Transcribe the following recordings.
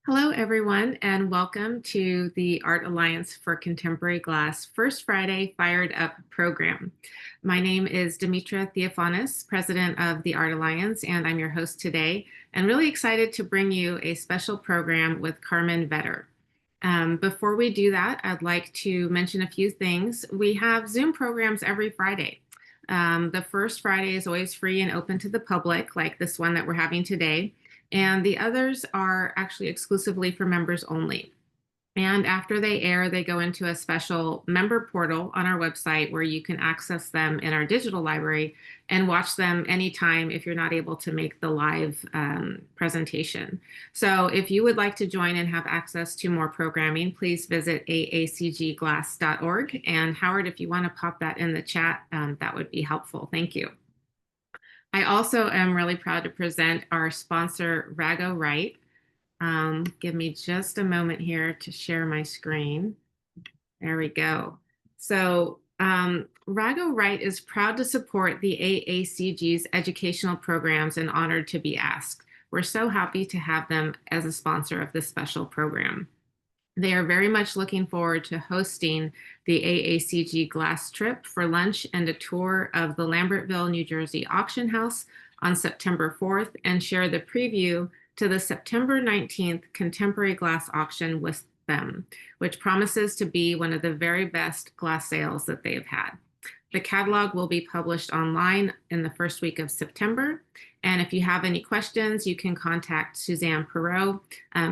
Hello, everyone, and welcome to the Art Alliance for Contemporary Glass First Friday Fired Up program. My name is Dimitra Theophanis, president of the Art Alliance, and I'm your host today, and really excited to bring you a special program with Carmen Vetter. Before we do that, I'd like to mention a few things. We have Zoom programs every Friday. The first Friday is always free and open to the public, like this one that we're having today. And the others are actually exclusively for members only. And after they air, they go into a special member portal on our website where you can access them in our digital library and watch them anytime if you're not able to make the live presentation. So if you would like to join and have access to more programming, please visit aacgglass.org. And Howard, if you want to pop that in the chat, that would be helpful. Thank you. I also am really proud to present our sponsor, Rago Wright. Give me just a moment here to share my screen. There we go. So Rago Wright is proud to support the AACG's educational programs and honored to be asked. We're so happy to have them as a sponsor of this special program. They are very much looking forward to hosting the AACG Glass Trip for lunch and a tour of the Lambertville, New Jersey auction house on September 4th and share the preview to the September 19th Contemporary Glass Auction with them, which promises to be one of the very best glass sales that they have had. The catalog will be published online in the first week of September. And if you have any questions, you can contact Suzanne Perot.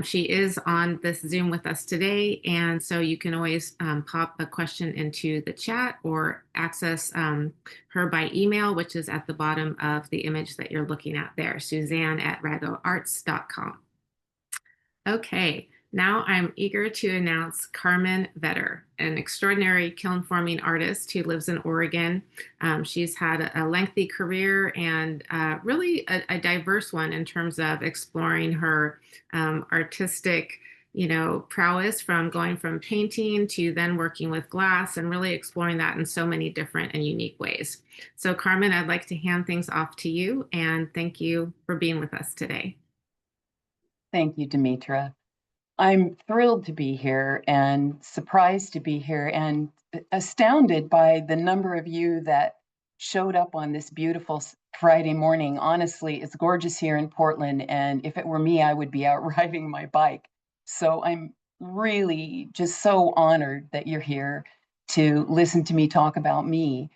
She is on this Zoom with us today. And so you can always pop a question into the chat or access her by email, which is at the bottom of the image that you're looking at there, Suzanne@ragoarts.com. Okay. Now I'm eager to announce Carmen Vetter, an extraordinary kiln forming artist who lives in Oregon. She's had a lengthy career and really a diverse one in terms of exploring her artistic, prowess, from going from painting to then working with glass and really exploring that in so many different and unique ways. So Carmen, I'd like to hand things off to you, and thank you for being with us today. Thank you, Dimitra. I'm thrilled to be here and surprised to be here and astounded by the number of you that showed up on this beautiful Friday morning. Honestly, it's gorgeous here in Portland, and if it were me, I would be out riding my bike. So I'm really just so honored that you're here to listen to me talk about me.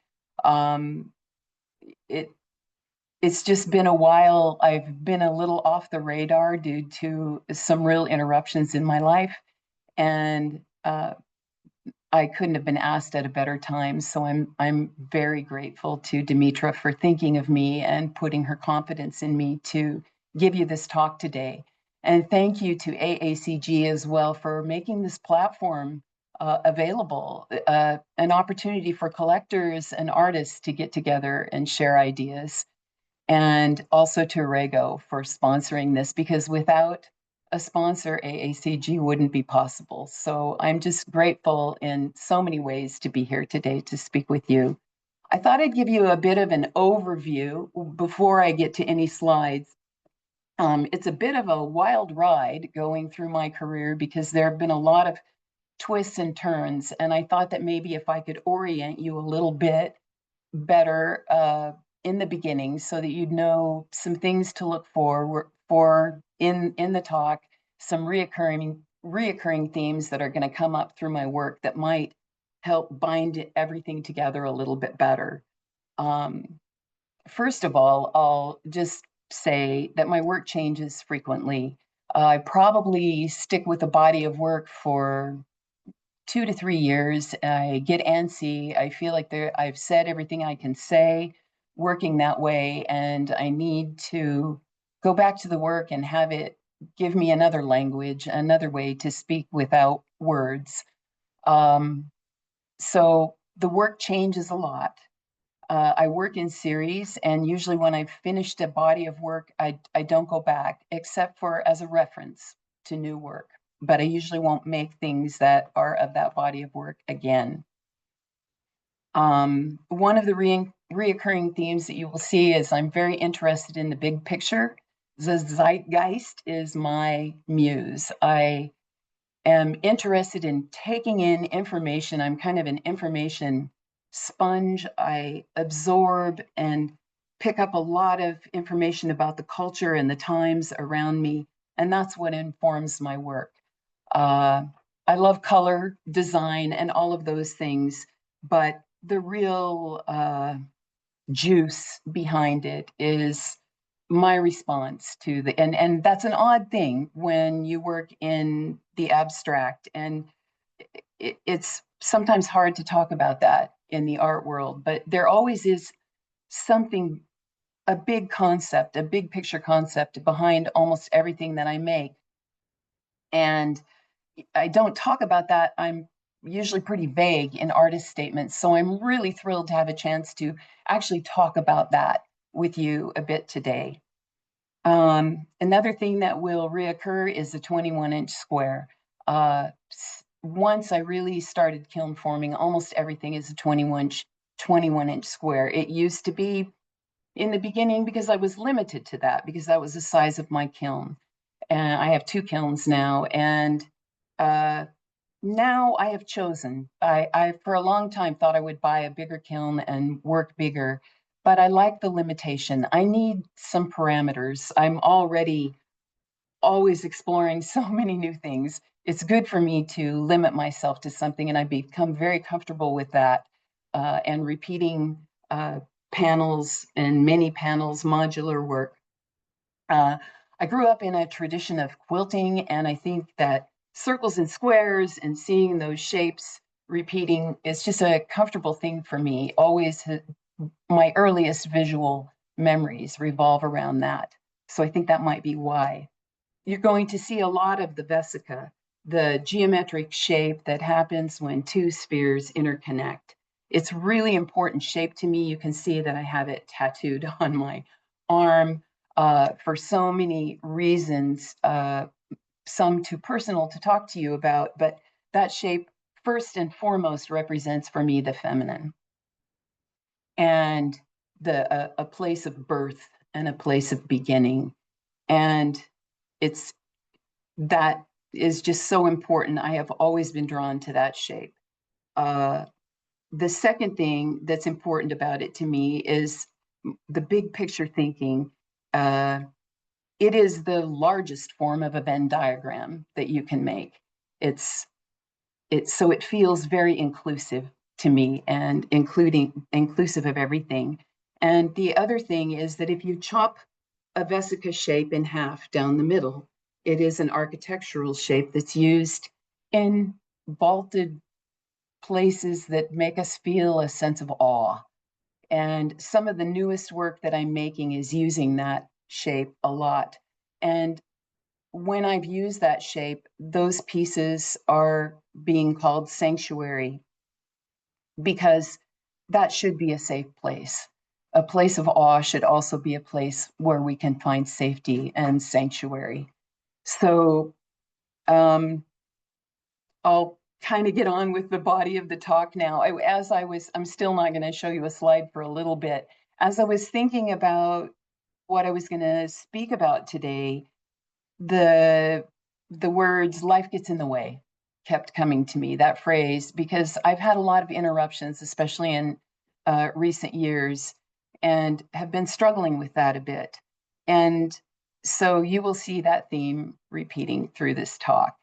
It's just been a while. I've been a little off the radar due to some real interruptions in my life, and I couldn't have been asked at a better time. So I'm very grateful to Dimitra for thinking of me and putting her confidence in me to give you this talk today. And thank you to AACG as well for making this platform available, an opportunity for collectors and artists to get together and share ideas. And also to Rago for sponsoring this, because without a sponsor, AACG wouldn't be possible. So I'm just grateful in so many ways to be here today to speak with you. I thought I'd give you a bit of an overview before I get to any slides. It's a bit of a wild ride going through my career because there have been a lot of twists and turns. And I thought that maybe if I could orient you a little bit better in the beginning so that you'd know some things to look for in the talk, some reoccurring themes that are going to come up through my work that might help bind everything together a little bit better. First of all, I'll just say that my work changes frequently. I probably stick with a body of work for 2 to 3 years. I get antsy. I feel like I've said everything I can say working that way, and I need to go back to the work and have it give me another language, another way to speak without words. So the work changes a lot. I work in series, and usually when I've finished a body of work, I don't go back except for as a reference to new work. But I usually won't make things that are of that body of work again. One of the reoccurring themes that you will see is I'm very interested in the big picture. The zeitgeist is my muse. I am interested in taking in information. I'm kind of an information sponge. I absorb and pick up a lot of information about the culture and the times around me, and that's what informs my work. Uh, I love color, design, and all of those things, but the real juice behind it is my response to the and that's an odd thing when you work in the abstract, and it's sometimes hard to talk about that in the art world, but there always is something, a big concept, a big picture concept behind almost everything that I make. And I don't talk about that. I'm usually pretty vague in artist statements. So I'm really thrilled to have a chance to actually talk about that with you a bit today. Another thing that will reoccur is the 21-inch square. Once I really started kiln forming, almost everything is a 21-inch square. It used to be in the beginning because I was limited to that, because that was the size of my kiln. And I have two kilns now, and uh, now I have chosen. I for a long time thought I would buy a bigger kiln and work bigger, but I like the limitation. I need some parameters. I'm already always exploring so many new things. It's good for me to limit myself to something, and I become very comfortable with that, and repeating panels and many panels, modular work. Uh, I grew up in a tradition of quilting, and I think that circles and squares and seeing those shapes repeating is just a comfortable thing for me. Always, my earliest visual memories revolve around that. So I think that might be why. You're going to see a lot of the vesica, the geometric shape that happens when two spheres interconnect. It's really important shape to me. You can see that I have it tattooed on my arm for so many reasons, some too personal to talk to you about, but that shape first and foremost represents for me the feminine and a place of birth and a place of beginning. And it's that is just so important. I have always been drawn to that shape. Uh, the second thing that's important about it to me is the big picture thinking. It is the largest form of a Venn diagram that you can make. It's so it feels very inclusive to me, and inclusive of everything. And the other thing is that if you chop a vesica shape in half down the middle, it is an architectural shape that's used in vaulted places that make us feel a sense of awe. And some of the newest work that I'm making is using that shape a lot. And when I've used that shape, those pieces are being called sanctuary, because that should be a safe place. A place of awe should also be a place where we can find safety and sanctuary. So um, I'll kind of get on with the body of the talk now. I'm still not going to show you a slide for a little bit. As I was thinking about what I was going to speak about today, the the words "life gets in the way" kept coming to me, that phrase, because I've had a lot of interruptions, especially in recent years, and have been struggling with that a bit. And so you will see that theme repeating through this talk.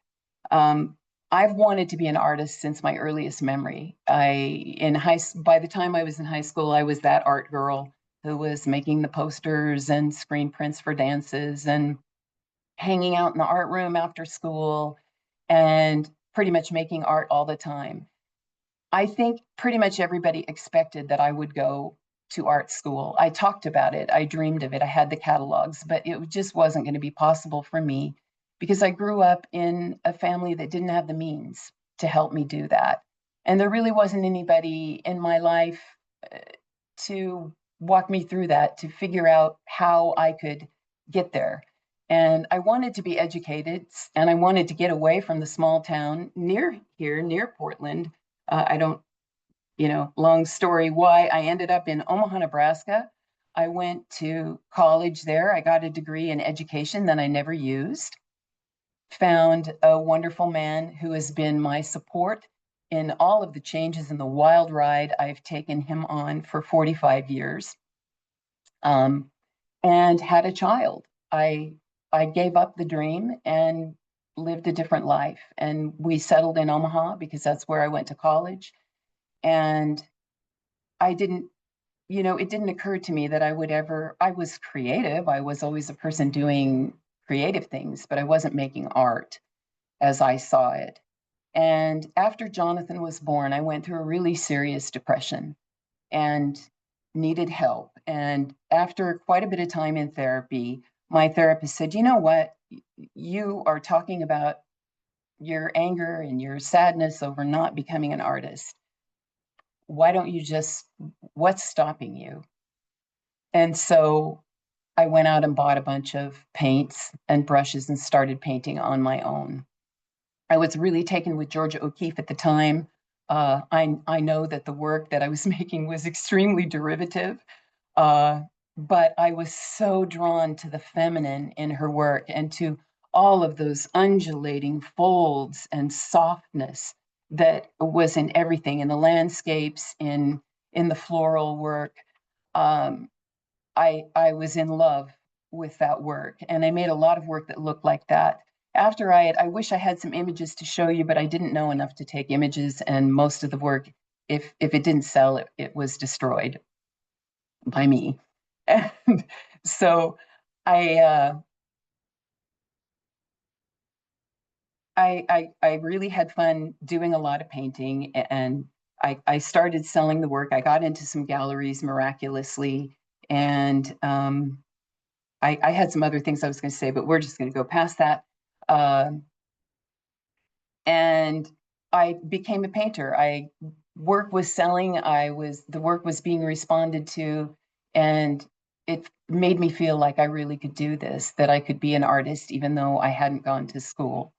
Um, I've wanted to be an artist since my earliest memory. By the time I was in high school, I was that art girl who was making the posters and screen prints for dances and hanging out in the art room after school and pretty much making art all the time. I think pretty much everybody expected that I would go to art school. I talked about it, I dreamed of it, I had the catalogs, but it just wasn't going to be possible for me because I grew up in a family that didn't have the means to help me do that. And there really wasn't anybody in my life to walk me through that, to figure out how I could get there. And I wanted to be educated, and I wanted to get away from the small town near here, near Portland. I don't, long story why I ended up in Omaha, Nebraska. I went to college there. I got a degree in education that I never used. Found a wonderful man who has been my support in all of the changes in the wild ride I've taken him on for 45 years, um, and had a child. I gave up the dream and lived a different life. And we settled in Omaha because that's where I went to college. And I didn't, it didn't occur to me that I was creative. I was always a person doing creative things, but I wasn't making art as I saw it. And after Jonathan was born, I went through a really serious depression and needed help. And after quite a bit of time in therapy, my therapist said, you know what? You are talking about your anger and your sadness over not becoming an artist. Why don't you what's stopping you? And so I went out and bought a bunch of paints and brushes and started painting on my own. I was really taken with Georgia O'Keeffe at the time. I know that the work that I was making was extremely derivative, uh, but I was so drawn to the feminine in her work and to all of those undulating folds and softness that was in everything, in the landscapes, in the floral work. Um, I was in love with that work, and I made a lot of work that looked like that. After I wish I had some images to show you, but I didn't know enough to take images, and most of the work, if it didn't sell, it was destroyed by me. And so I, uh, I really had fun doing a lot of painting, and I started selling the work. I got into some galleries miraculously, and I had some other things I was going to say, but we're just going to go past that. Uh, and I became a painter. Work was selling. The work was being responded to, and it made me feel like I really could do this, that I could be an artist, even though I hadn't gone to school.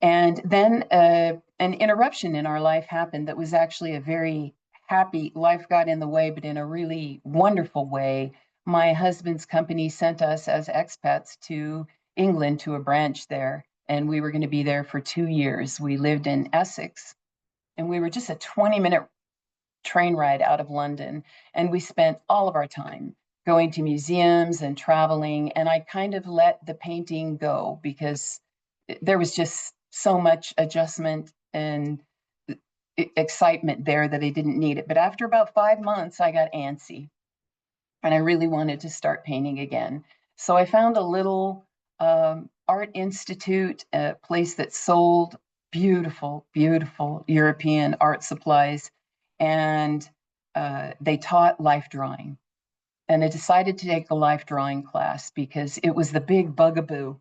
And then an interruption in our life happened that was actually a very happy life got in the way, but in a really wonderful way. My husband's company sent us as expats to England to a branch there, and we were going to be there for 2 years. We lived in Essex, and we were just a 20-minute train ride out of London. And we spent all of our time going to museums and traveling. And I kind of let the painting go because there was just so much adjustment and excitement there that I didn't need it. But after about 5 months, I got antsy and I really wanted to start painting again. So I found a little art institute, a place that sold beautiful, beautiful European art supplies, and they taught life drawing. And I decided to take the life drawing class because it was the big bugaboo.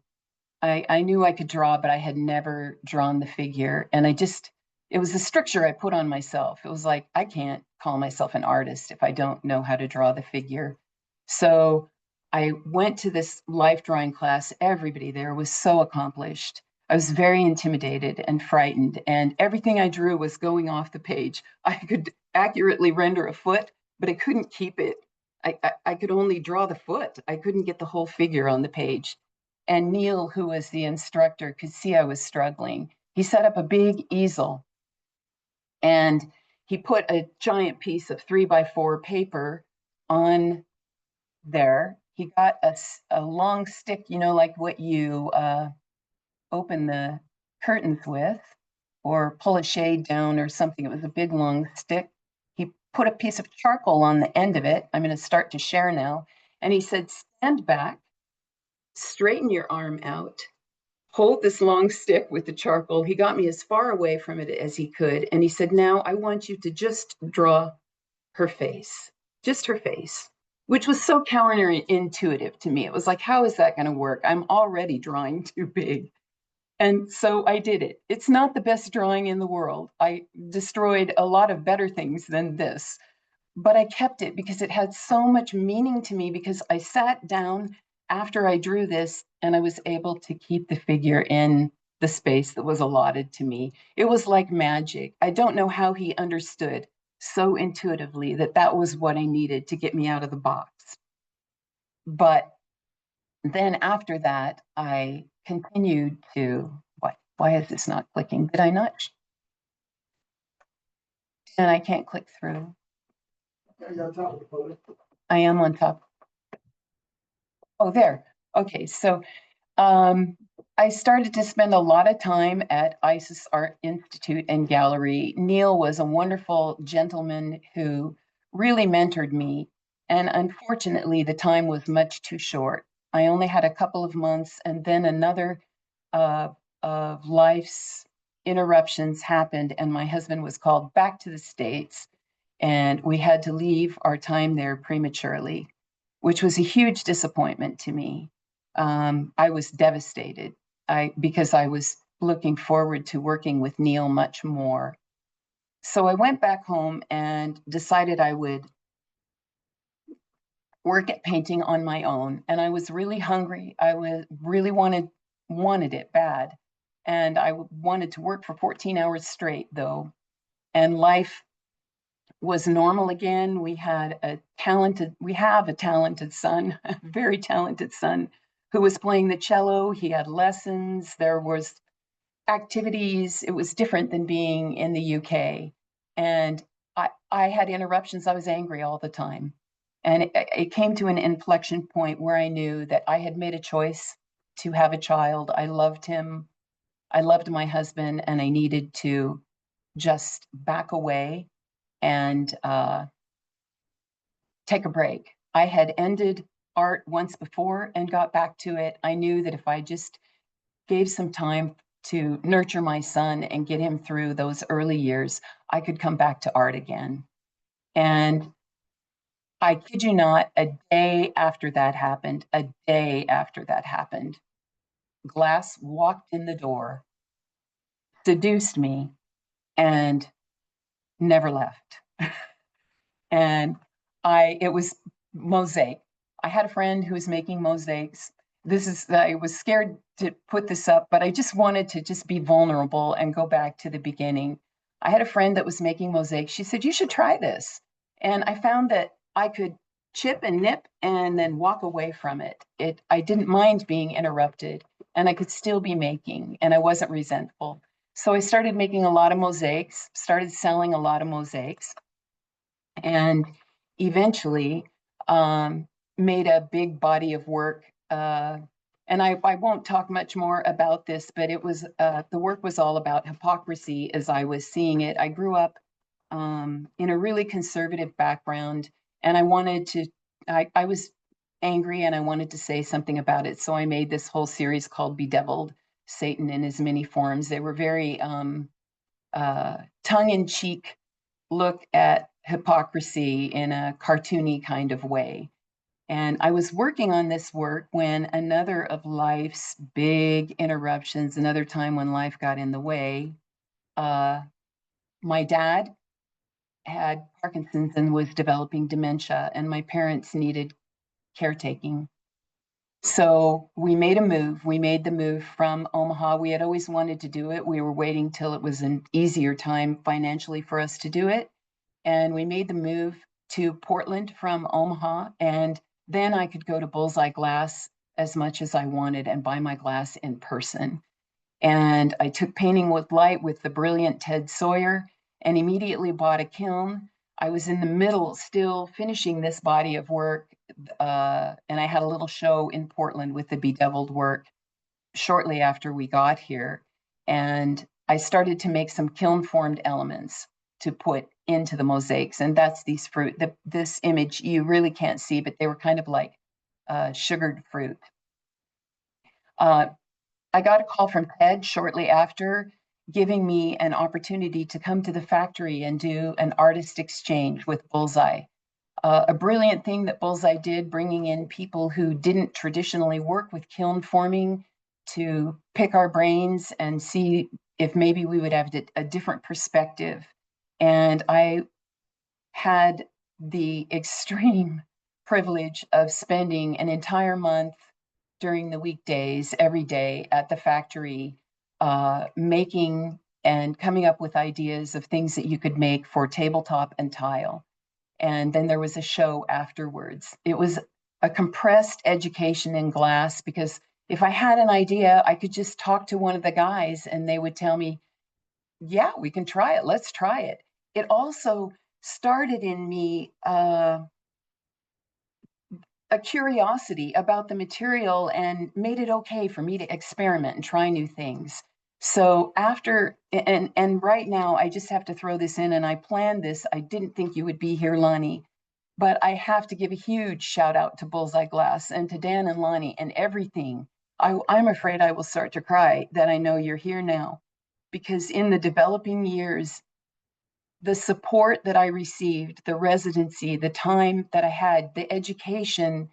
I knew I could draw, but I had never drawn the figure. And it was a stricture I put on myself. It was like, I can't call myself an artist if I don't know how to draw the figure. So I went to this life drawing class. Everybody there was so accomplished. I was very intimidated and frightened, and everything I drew was going off the page. I could accurately render a foot, but I couldn't keep it. I could only draw the foot. I couldn't get the whole figure on the page. And Neil, who was the instructor, could see I was struggling. He set up a big easel and he put a giant piece of 3x4 paper on there. He got a long stick, like what you open the curtains with or pull a shade down or something. It was a big long stick. He put a piece of charcoal on the end of it. I'm going to start to share now. And he said, stand back, straighten your arm out, hold this long stick with the charcoal. He got me as far away from it as he could. And he said, now I want you to just draw her face, just her face, which was so counterintuitive to me. It was like, how is that going to work? I'm already drawing too big. And so I did it. It's not the best drawing in the world. I destroyed a lot of better things than this, but I kept it because it had so much meaning to me because I sat down after I drew this and I was able to keep the figure in the space that was allotted to me. It was like magic. I don't know how he understood so intuitively that that was what I needed to get me out of the box. But then after that, I continued to, why is this not clicking? Did I not? And I can't click through. I am on top. Oh, there. Okay, so I started to spend a lot of time at ISIS Art Institute and Gallery. Neil was a wonderful gentleman who really mentored me. And unfortunately, the time was much too short. I only had a couple of months, and then another uh, of life's interruptions happened, and my husband was called back to the States, and we had to leave our time there prematurely, which was a huge disappointment to me. I was devastated because I was looking forward to working with Neil much more. So I went back home and decided I would work at painting on my own. And I was really hungry. I was really wanted it bad. And I wanted to work for 14 hours straight, though. And life was normal again. We have a talented son, a very talented son, who was playing the cello. He had lessons. There was activities. It was different than being in the UK. And I had interruptions. I was angry all the time. And it came to an inflection point where I knew that I had made a choice to have a child. I loved him. I loved my husband, and I needed to just back away and take a break. I had ended art once before and got back to it. I knew that if I just gave some time to nurture my son and get him through those early years, I could come back to art again. And I kid you not, a day after that happened, Glass walked in the door, seduced me, and never left. And it was mosaic. I had a friend who was making mosaics. I was scared to put this up, but I just wanted to just be vulnerable and go back to the beginning. I had a friend that was making mosaics. She said, you should try this. And I found that I could chip and nip and then walk away from it. I didn't mind being interrupted, and I could still be making, and I wasn't resentful. So I started making a lot of mosaics, started selling a lot of mosaics, and eventually made a big body of work. And I won't talk much more about this, but the work was all about hypocrisy as I was seeing it. I grew up in a really conservative background, and I was angry and I wanted to say something about it. So I made this whole series called Bedeviled: Satan in His Many Forms. They were very tongue-in-cheek look at hypocrisy in a cartoony kind of way. And I was working on this work when another of life's big interruptions, another time when life got in the way, my dad had Parkinson's and was developing dementia, and my parents needed caretaking. So we made a move. We made the move from Omaha. We had always wanted to do it. We were waiting till it was an easier time financially for us to do it. And we made the move to Portland from Omaha. And then I could go to Bullseye Glass as much as I wanted and buy my glass in person. And I took painting with light with the brilliant Ted Sawyer and immediately bought a kiln. I was in the middle still finishing this body of work. And I had a little show in Portland with the bedeviled work shortly after we got here. And I started to make some kiln-formed elements to put into the mosaics. And that's these fruit. This image you really can't see, but they were kind of like sugared fruit. I got a call from Ted shortly after, giving me an opportunity to come to the factory and do an artist exchange with Bullseye. A brilliant thing that Bullseye did, bringing in people who didn't traditionally work with kiln forming to pick our brains and see if maybe we would have a different perspective. And I had the extreme privilege of spending an entire month during the weekdays, every day at the factory, making and coming up with ideas of things that you could make for tabletop and tile. And then there was a show afterwards. It was a compressed education in glass, because if I had an idea, I could just talk to one of the guys and they would tell me, yeah, we can try it. Let's try it. It also started in me a curiosity about the material and made it okay for me to experiment and try new things. So after, and right now, I just have to throw this in, and I planned this. I didn't think you would be here, Lonnie, but I have to give a huge shout out to Bullseye Glass and to Dan and Lonnie and everything. I'm afraid I will start to cry that I know you're here now, because in the developing years, the support that I received, the residency, the time that I had, the education,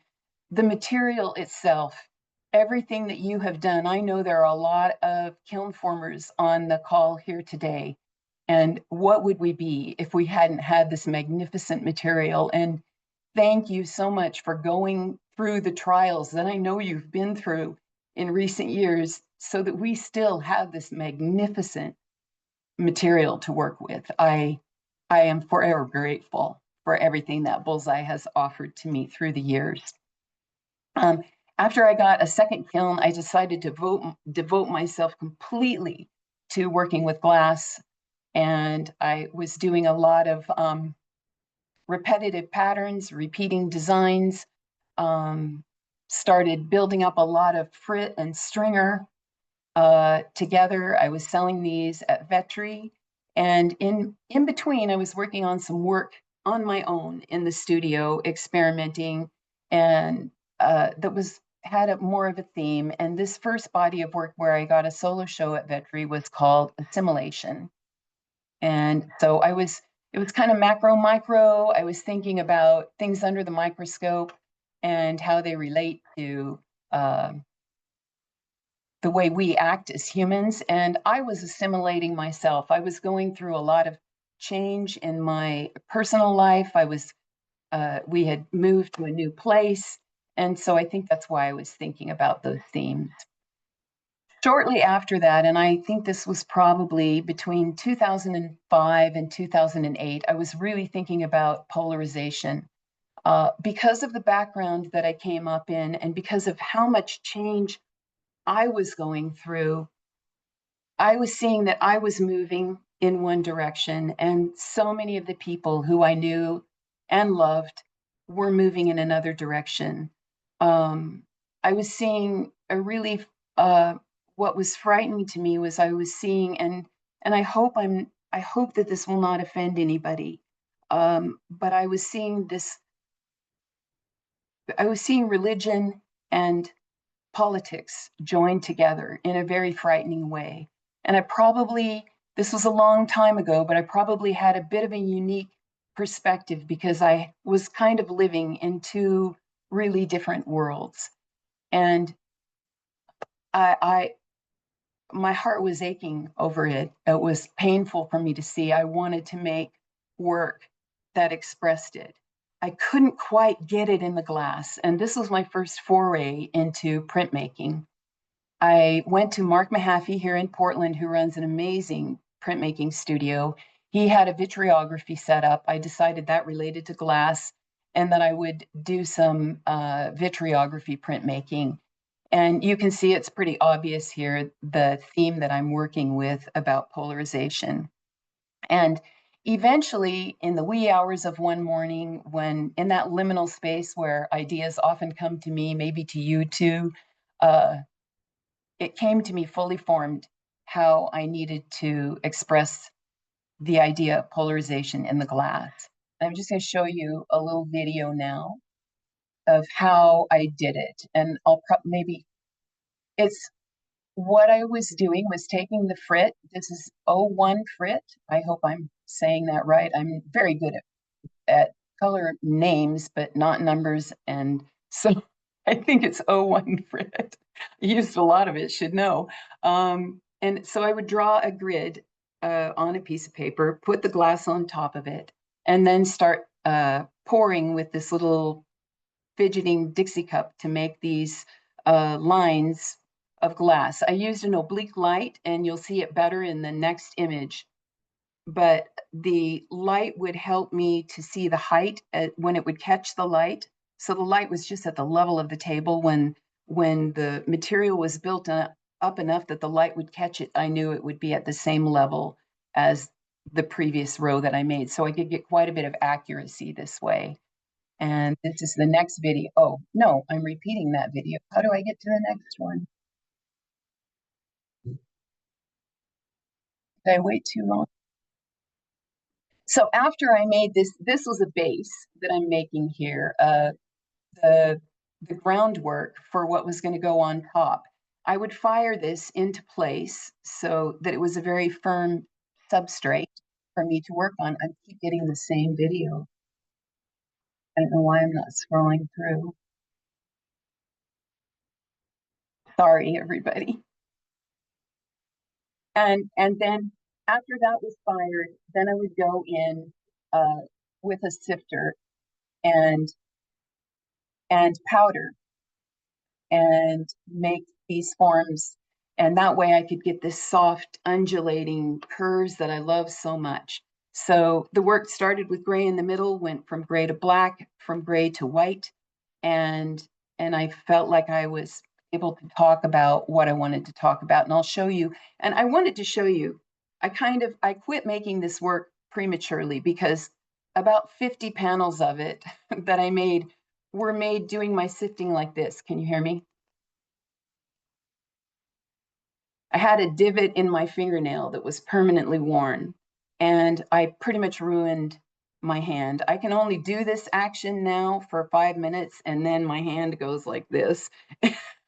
the material itself, everything that you have done. I know there are a lot of kiln formers on the call here today. And what would we be if we hadn't had this magnificent material? And thank you so much for going through the trials that I know you've been through in recent years so that we still have this magnificent material to work with. I am forever grateful for everything that Bullseye has offered to me through the years. After I got a second kiln, I decided to devote myself completely to working with glass. And I was doing a lot of repetitive patterns, repeating designs, started building up a lot of frit and stringer together. I was selling these at Vettery. And in between, I was working on some work on my own in the studio, experimenting, and that had more of a theme. And this first body of work where I got a solo show at Vettery was called Assimilation. And so it was kind of macro, micro. I was thinking about things under the microscope and how they relate to the way we act as humans. And I was assimilating myself. I was going through a lot of change in my personal life. We had moved to a new place. And so I think that's why I was thinking about those themes. Shortly after that, and I think this was probably between 2005 and 2008, I was really thinking about polarization. Because of the background that I came up in and because of how much change I was going through, I was seeing that I was moving in one direction, and so many of the people who I knew and loved were moving in another direction. I was seeing a really, what was frightening to me was I was seeing, and I hope that this will not offend anybody, but I was seeing religion and politics joined together in a very frightening way. And this was a long time ago, but I probably had a bit of a unique perspective because I was kind of living in two really different worlds. And my heart was aching over it. It was painful for me to see. I wanted to make work that expressed it. I couldn't quite get it in the glass. And this was my first foray into printmaking. I went to Mark Mahaffey here in Portland, who runs an amazing printmaking studio. He had a vitriography set up. I decided that related to glass and that I would do some vitriography printmaking. And you can see it's pretty obvious here, the theme that I'm working with about polarization. And eventually, in the wee hours of one morning, when in that liminal space where ideas often come to me, maybe to you too, it came to me fully formed how I needed to express the idea of polarization in the glass. I'm just going to show you a little video now of how I did it. And maybe it's what I was doing was taking the frit. This is O1 frit. I hope I'm saying that right. I'm very good at color names, but not numbers. And so I think it's O1 frit. I used a lot of it, should know. And so I would draw a grid on a piece of paper, put the glass on top of it, and then start pouring with this little fidgeting Dixie cup to make these lines of glass. I used an oblique light, and you'll see it better in the next image. But the light would help me to see the height when it would catch the light. So the light was just at the level of the table. When the material was built up enough that the light would catch it, I knew it would be at the same level as the previous row that I made. So I could get quite a bit of accuracy this way. And this is the next video. Oh, no, I'm repeating that video. How do I get to the next one? Did I wait too long? So after I made this was a base that I'm making here, the, the groundwork for what was going to go on top. I would fire this into place so that it was a very firm substrate for me to work on. I keep getting the same video. I don't know why I'm not scrolling through. Sorry, everybody. And then after that was fired, then I would go in with a sifter and powder and make these forms. And that way I could get this soft undulating curves that I love so much. So the work started with gray in the middle, went from gray to black, from gray to white. And I felt like I was able to talk about what I wanted to talk about. And I'll show you. And I wanted to show you, I quit making this work prematurely because about 50 panels of it that I made were made doing my sifting like this. Can you hear me? I had a divot in my fingernail that was permanently worn, and I pretty much ruined my hand. I can only do this action now for 5 minutes, and then my hand goes like this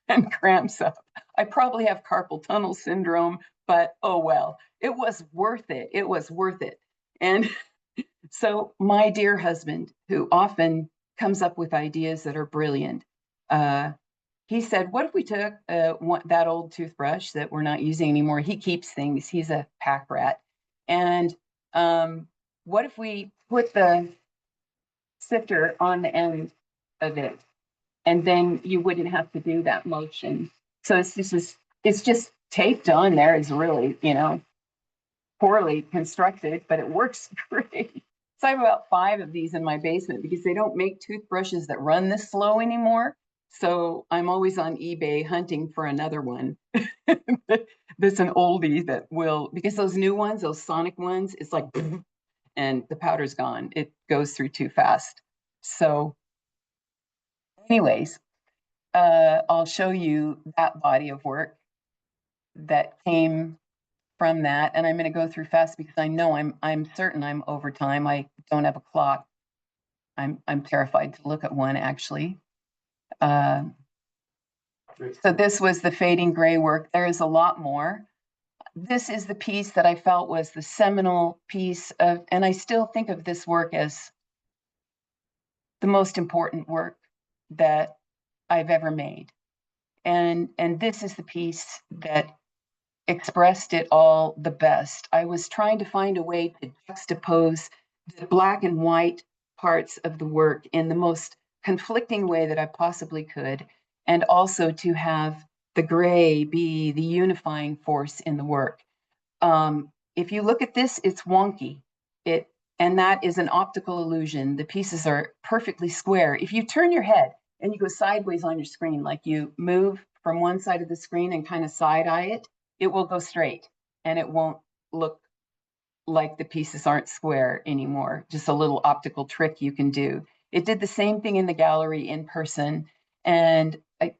and cramps up. I probably have carpal tunnel syndrome, but oh well, it was worth it. It was worth it. And so my dear husband, who often comes up with ideas that are brilliant, he said, what if we took that old toothbrush that we're not using anymore? He keeps things. He's a pack rat. And what if we put the sifter on the end of it? And then you wouldn't have to do that motion. So it's just taped on there. It's really, poorly constructed, but it works great. So I have about 5 of these in my basement because they don't make toothbrushes that run this slow anymore. So I'm always on eBay hunting for another one that's an oldie that will, because those new ones, those sonic ones, it's like, and the powder's gone. It goes through too fast. So anyways, I'll show you that body of work that came from that. And I'm going to go through fast because I know I'm certain I'm over time. I don't have a clock. I'm terrified to look at one actually. So this was the fading gray work. There is a lot more. This is the piece that I felt was the seminal piece of, and I still think of this work as the most important work that I've ever made. And this is the piece that expressed it all the best. I was trying to find a way to juxtapose the black and white parts of the work in the most conflicting way that I possibly could, and also to have the gray be the unifying force in the work. If you look at this, it's wonky. And that is an optical illusion. The pieces are perfectly square. If you turn your head and you go sideways on your screen, like you move from one side of the screen and kind of side eye it, it will go straight and it won't look like the pieces aren't square anymore. Just a little optical trick you can do. It did the same thing in the gallery in person. And it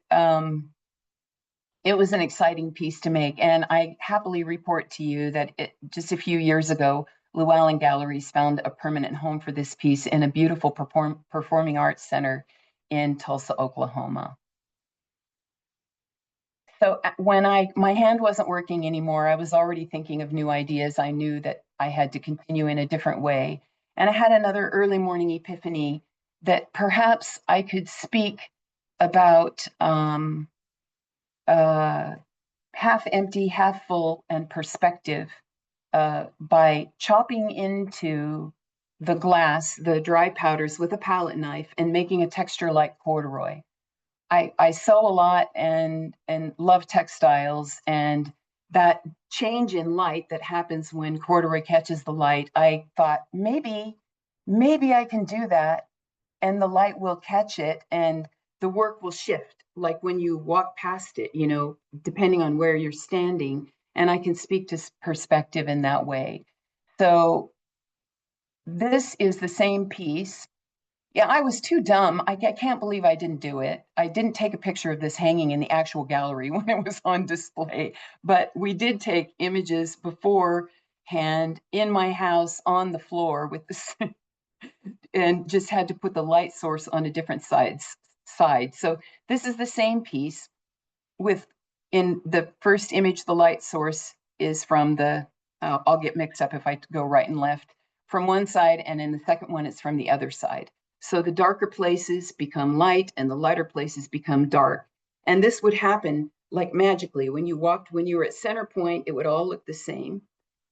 was an exciting piece to make. And I happily report to you that just a few years ago, Llewellyn Galleries found a permanent home for this piece in a beautiful performing arts center in Tulsa, Oklahoma. So when my hand wasn't working anymore, I was already thinking of new ideas. I knew that I had to continue in a different way. And I had another early morning epiphany that perhaps I could speak about half empty, half full, and perspective by chopping into the glass, the dry powders with a palette knife and making a texture like corduroy. I sew a lot and love textiles, and that change in light that happens when corduroy catches the light, I thought maybe I can do that and the light will catch it and the work will shift. Like when you walk past it, depending on where you're standing. And I can speak to perspective in that way. So this is the same piece. Yeah, I was too dumb. I can't believe I didn't do it. I didn't take a picture of this hanging in the actual gallery when it was on display, but we did take images beforehand in my house on the floor with this and just had to put the light source on a different side. So this is the same piece with, in the first image, the light source is from I'll get mixed up if I go right and left, from one side, and in the second one, it's from the other side. So the darker places become light and the lighter places become dark. And this would happen like magically. When you were at center point, it would all look the same.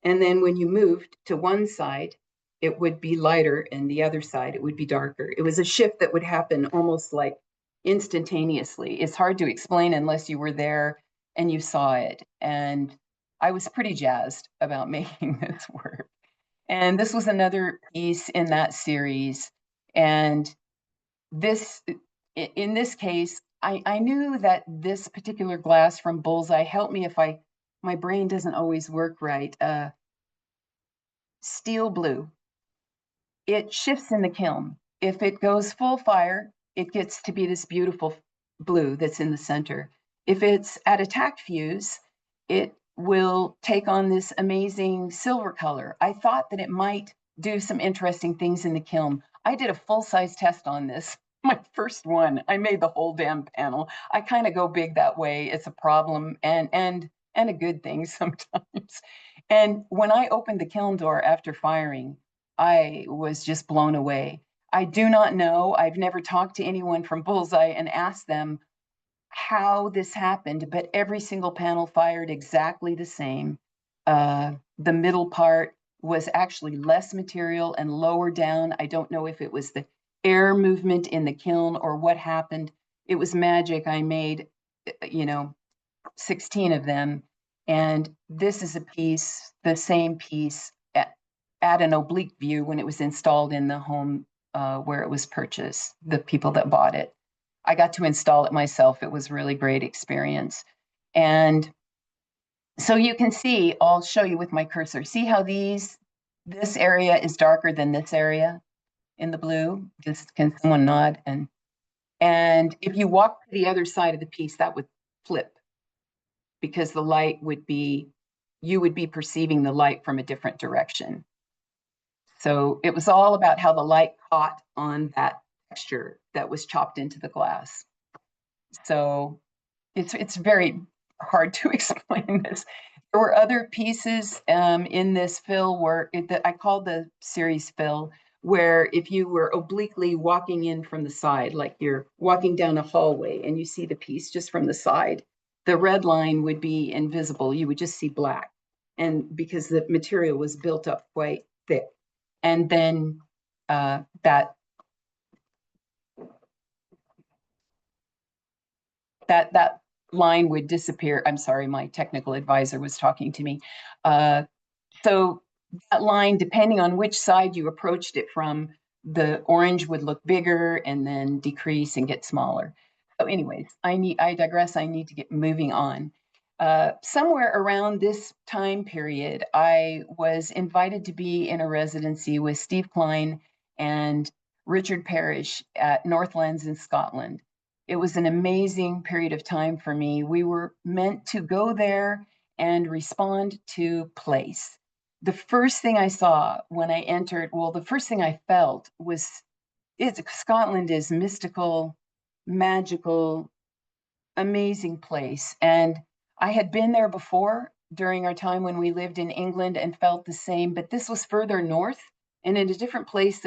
And then when you moved to one side, it would be lighter, and the other side, it would be darker. It was a shift that would happen almost like instantaneously. It's hard to explain unless you were there and you saw it. And I was pretty jazzed about making this work. And this was another piece in that series. And in this case, I knew that this particular glass from Bullseye helped me if my brain doesn't always work right. Steel blue. It shifts in the kiln. If it goes full fire, it gets to be this beautiful blue that's in the center. If it's at a tact fuse, it will take on this amazing silver color. I thought that it might do some interesting things in the kiln. I did a full-size test on this. My first one, I made the whole damn panel. I kind of go big that way. It's a problem and a good thing sometimes. And when I opened the kiln door after firing, I was just blown away. I do not know. I've never talked to anyone from Bullseye and asked them how this happened, but every single panel fired exactly the same. The middle part was actually less material and lower down. I don't know if it was the air movement in the kiln or what happened. It was magic. I made, 16 of them. And this is a piece, the same piece at an oblique view when it was installed in the home where it was purchased, the people that bought it. I got to install it myself. It was a really great experience. And so you can see, I'll show you with my cursor, see how this area is darker than this area in the blue? Just, can someone nod? And if you walk to the other side of the piece, that would flip because the light you would be perceiving the light from a different direction. So it was all about how the light caught on that texture that was chopped into the glass. So it's very hard to explain this. There were other pieces in this fill work that I called the series fill, where if you were obliquely walking in from the side, like you're walking down a hallway and you see the piece just from the side, the red line would be invisible. You would just see black. And because the material was built up quite thick. And then that line would disappear. I'm sorry, my technical advisor was talking to me. So that line, depending on which side you approached it from, the orange would look bigger and then decrease and get smaller. So anyways, I digress. I need to get moving on. Somewhere around this time period, I was invited to be in a residency with Steve Klein and Richard Parrish at Northlands in Scotland. It was an amazing period of time for me. We were meant to go there and respond to place. The first thing I saw when I entered, well, the first thing I felt was, Scotland is mystical, magical, amazing place. And I had been there before during our time when we lived in England and felt the same, but this was further north and in a different place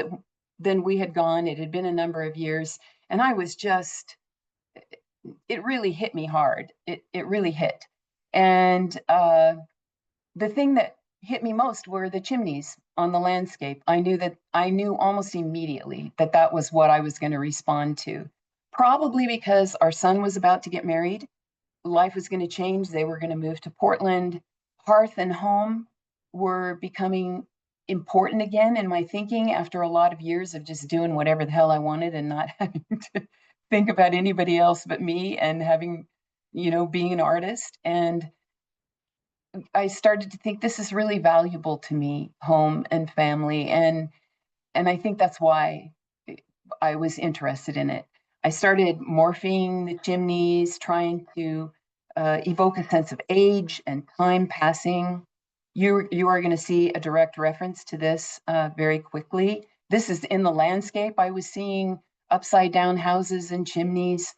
than we had gone. It had been a number of years, and I was just, it really hit me hard. It really hit. And the thing that hit me most were the chimneys on the landscape. I knew almost immediately that was what I was going to respond to. Probably because our son was about to get married. Life was going to change. They were going to move to Portland. Hearth and home were becoming important again in my thinking after a lot of years of just doing whatever the hell I wanted and not having to think about anybody else but me, and having, being an artist. And I started to think this is really valuable to me, home and family. And I think that's why I was interested in it. I started morphing the chimneys, trying to evoke a sense of age and time passing. You are going to see a direct reference to this very quickly. This is in the landscape. I was seeing upside down houses and chimneys.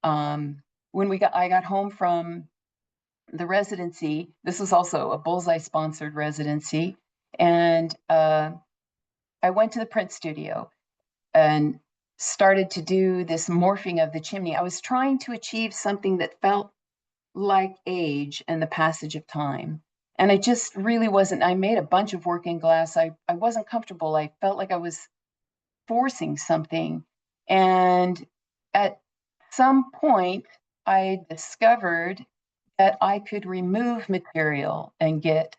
When I got home from the residency, this was also a Bullseye sponsored residency, and I went to the print studio and started to do this morphing of the chimney. I was trying to achieve something that felt like age and the passage of time. And I just really wasn't. I made a bunch of work in glass. I wasn't comfortable. I felt like I was forcing something. And at some point, I discovered that I could remove material and get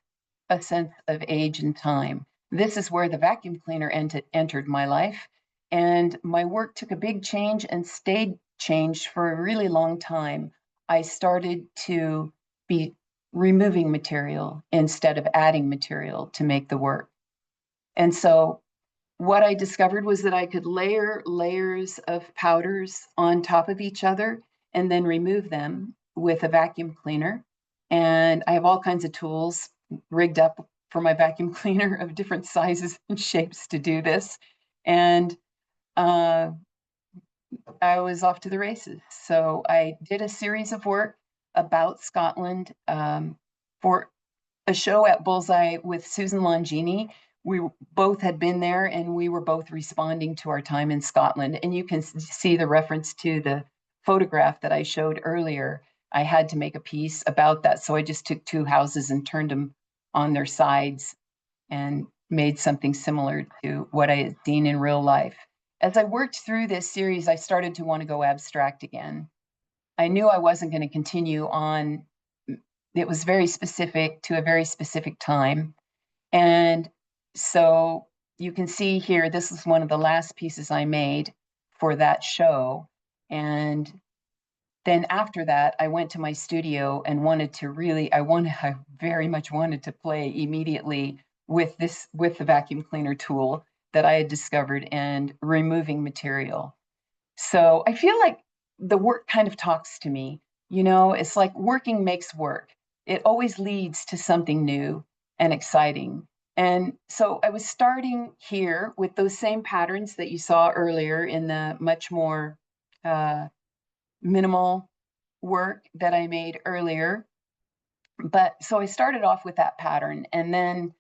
a sense of age and time. This is where the vacuum cleaner entered my life. And my work took a big change and stayed changed for a really long time. I started to be removing material instead of adding material to make the work. And so what I discovered was that I could layer layers of powders on top of each other and then remove them with a vacuum cleaner. And I have all kinds of tools rigged up for my vacuum cleaner of different sizes and shapes to do this. And I was off to the races. So I did a series of work about Scotland for a show at Bullseye with Susan Longini. We both had been there, and we were both responding to our time in Scotland. And you can see the reference to the photograph that I showed earlier. I had to make a piece about that. So I just took two houses and turned them on their sides and made something similar to what I had seen in real life. As I worked through this series, I started to want to go abstract again. I knew I wasn't going to continue on. It was very specific to a very specific time. And so you can see here, this is one of the last pieces I made for that show. And then after that, I went to my studio and I very much wanted to play immediately with the vacuum cleaner tool that I had discovered and removing material. So I feel like the work kind of talks to me. It's like working makes work. It always leads to something new and exciting. And so I was starting here with those same patterns that you saw earlier in the much more minimal work that I made earlier. But so I started off with that pattern, and then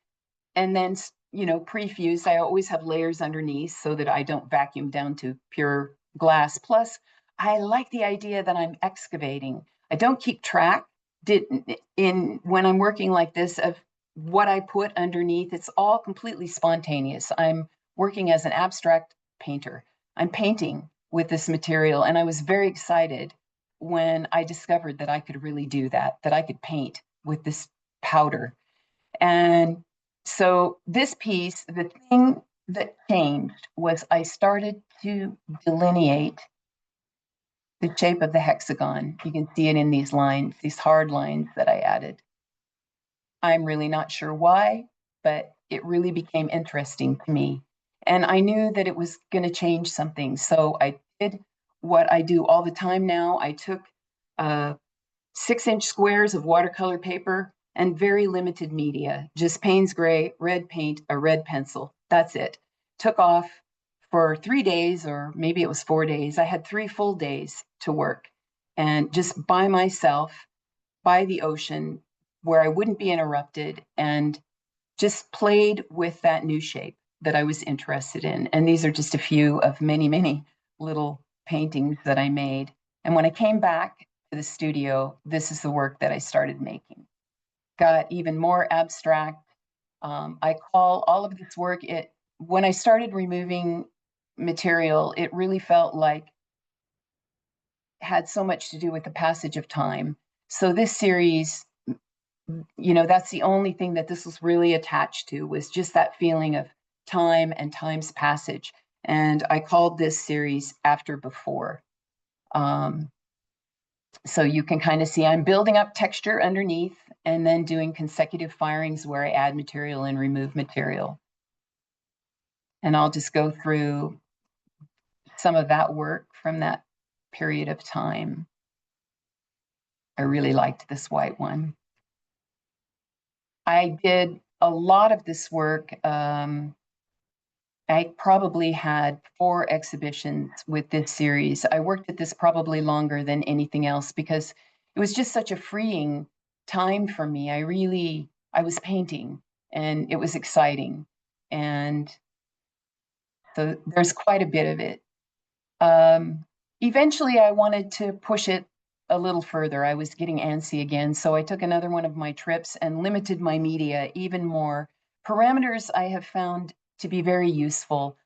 pre-fused. I always have layers underneath so that I don't vacuum down to pure glass. Plus, I like the idea that I'm excavating. I don't keep track when I'm working like this of what I put underneath. It's all completely spontaneous. I'm working as an abstract painter. I'm painting with this material, and I was very excited when I discovered that I could really do that I could paint with this powder. And so this piece, the thing that changed was I started to delineate the shape of the hexagon. You can see it in these lines, these hard lines that I added. I'm really not sure why, but it really became interesting to me. And I knew that it was going to change something. So I did what I do all the time now. I took 6-inch squares of watercolor paper and very limited media, just Payne's Gray, red paint, a red pencil. That's it. Took off for 3 days, or maybe it was 4 days. I had 3 full days to work, and just by myself, by the ocean, where I wouldn't be interrupted, and just played with that new shape that I was interested in. And these are just a few of many, many little paintings that I made. And when I came back to the studio, this is the work that I started making. Got even more abstract. I call all of this work, when I started removing material, it really felt like had so much to do with the passage of time. So this series that's the only thing that this was really attached to, was just that feeling of time and time's passage. And I called this series After Before. So you can kind of see I'm building up texture underneath and then doing consecutive firings where I add material and remove material. And I'll just go through some of that work from that period of time. I really liked this white one. I did a lot of this work. I probably had 4 exhibitions with this series. I worked at this probably longer than anything else because it was just such a freeing time for me. I was painting and it was exciting. And so there's quite a bit of it. Eventually, I wanted to push it a little further. I was getting antsy again, so I took another one of my trips and limited my media even more. Parameters I have found to be very useful.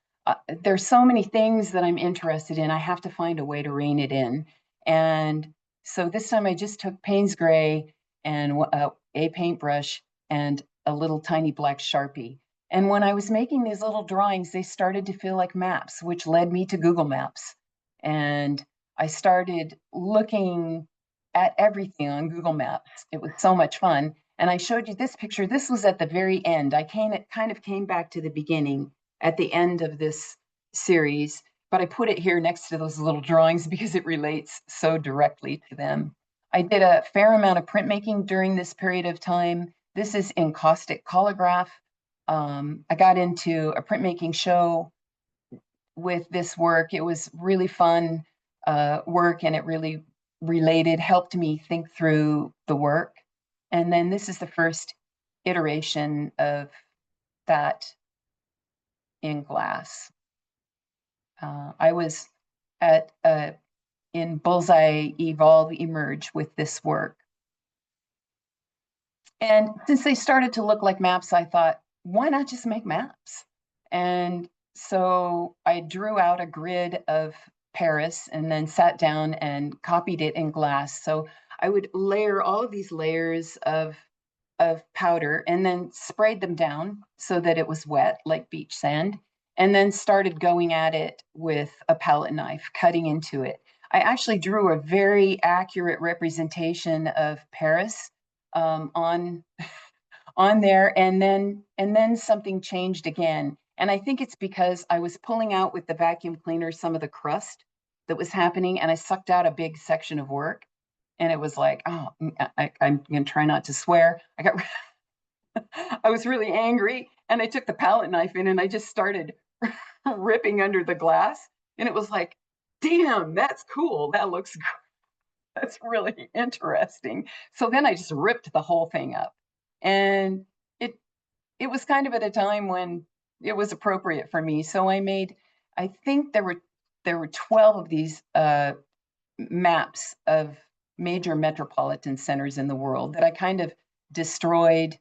There's so many things that I'm interested in. I have to find a way to rein it in. And so this time I just took Payne's Gray and a paintbrush and a little tiny black Sharpie. And when I was making these little drawings, they started to feel like maps, which led me to Google Maps. And I started looking at everything on Google Maps. It was so much fun. And I showed you this picture. This was at the very end. I kind of came back to the beginning at the end of this series, but I put it here next to those little drawings because it relates so directly to them. I did a fair amount of printmaking during this period of time. This is encaustic colograph. I got into a printmaking show with this work. It was really fun work, and it really helped me think through the work. And then this is the first iteration of that in glass. I was at in Bullseye Evolve Emerge with this work. And since they started to look like maps, I thought, why not just make maps? And so I drew out a grid of Paris and then sat down and copied it in glass. So I would layer all of these layers of powder and then sprayed them down so that it was wet like beach sand, and then started going at it with a palette knife, cutting into it. I actually drew a very accurate representation of Paris on there, and then something changed again. And I think it's because I was pulling out with the vacuum cleaner some of the crust that was happening, and I sucked out a big section of work. And it was like, oh, I'm gonna try not to swear. I was really angry, and I took the palette knife in and I just started ripping under the glass. And it was like, damn, that's cool. That looks that's really interesting. So then I just ripped the whole thing up. And it was kind of at a time when it was appropriate for me. So I think there were 12 of these maps of major metropolitan centers in the world that I kind of destroyed.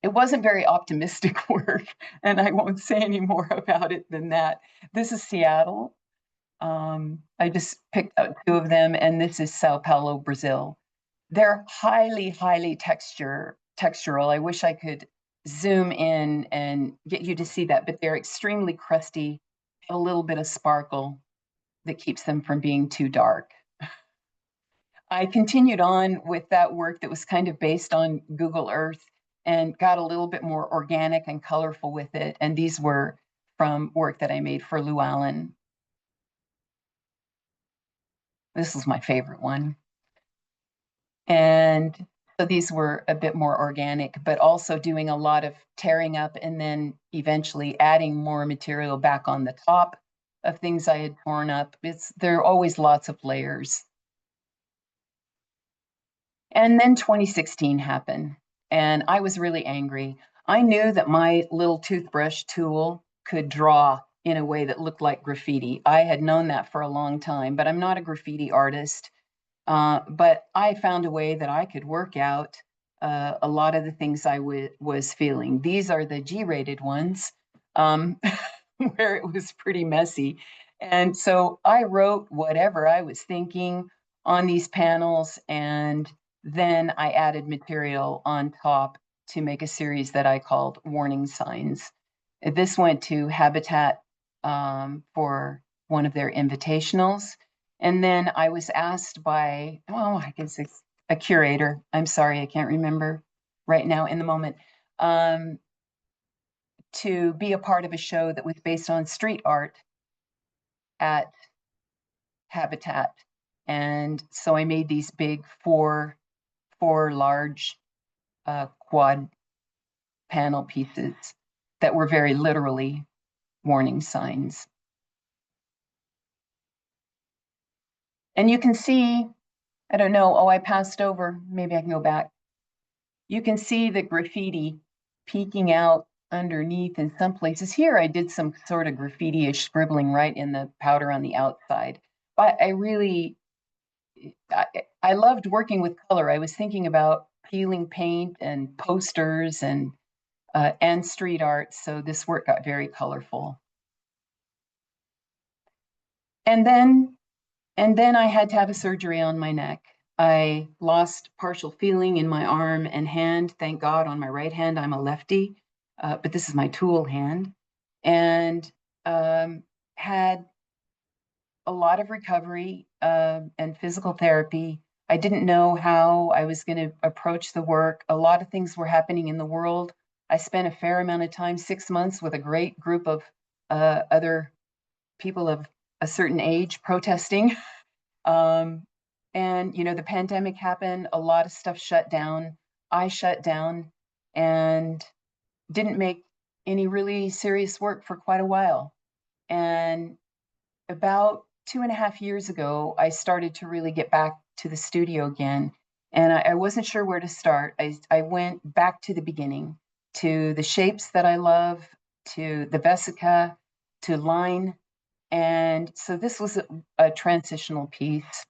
It wasn't very optimistic work, and I won't say any more about it than that. This is Seattle. I just picked out 2 of them, and this is Sao Paulo, Brazil. They're highly, highly textural. I wish I could zoom in and get you to see that, but they're extremely crusty, a little bit of sparkle that keeps them from being too dark. I continued on with that work that was kind of based on Google Earth and got a little bit more organic and colorful with it. And these were from work that I made for Llewellyn. This was my favorite one. And so these were a bit more organic, but also doing a lot of tearing up and then eventually adding more material back on the top of things I had torn up. There are always lots of layers. And then 2016 happened, and I was really angry. I knew that my little toothbrush tool could draw in a way that looked like graffiti. I had known that for a long time, but I'm not a graffiti artist. But I found a way that I could work out a lot of the things I was feeling. These are the G-rated ones, where it was pretty messy. And so I wrote whatever I was thinking on these panels, and then I added material on top to make a series that I called Warning Signs. This went to Habitat for one of their invitationals. And then I was asked by, I guess it's a curator. I'm sorry, I can't remember right now in the moment, to be a part of a show that was based on street art at Habitat. And so I made these big four large quad panel pieces that were very literally warning signs. And you can see, I don't know, I passed over, maybe I can go back. You can see the graffiti peeking out underneath in some places. Here I did some sort of graffiti-ish scribbling right in the powder on the outside. But I loved working with color. I was thinking about peeling paint and posters and street art, so this work got very colorful. And then I had to have a surgery on my neck. I lost partial feeling in my arm and hand. Thank God on my right hand, I'm a lefty, but this is my tool hand. And had a lot of recovery and physical therapy. I didn't know how I was going to approach the work. A lot of things were happening in the world. I spent a fair amount of time, 6 months, with a great group of other people of a certain age protesting. And, the pandemic happened, a lot of stuff shut down. I shut down and didn't make any really serious work for quite a while. And about 2.5 years ago, I started to really get back to the studio again. And I wasn't sure where to start. I went back to the beginning, to the shapes that I love, to the vesica, to line. And so this was a transitional piece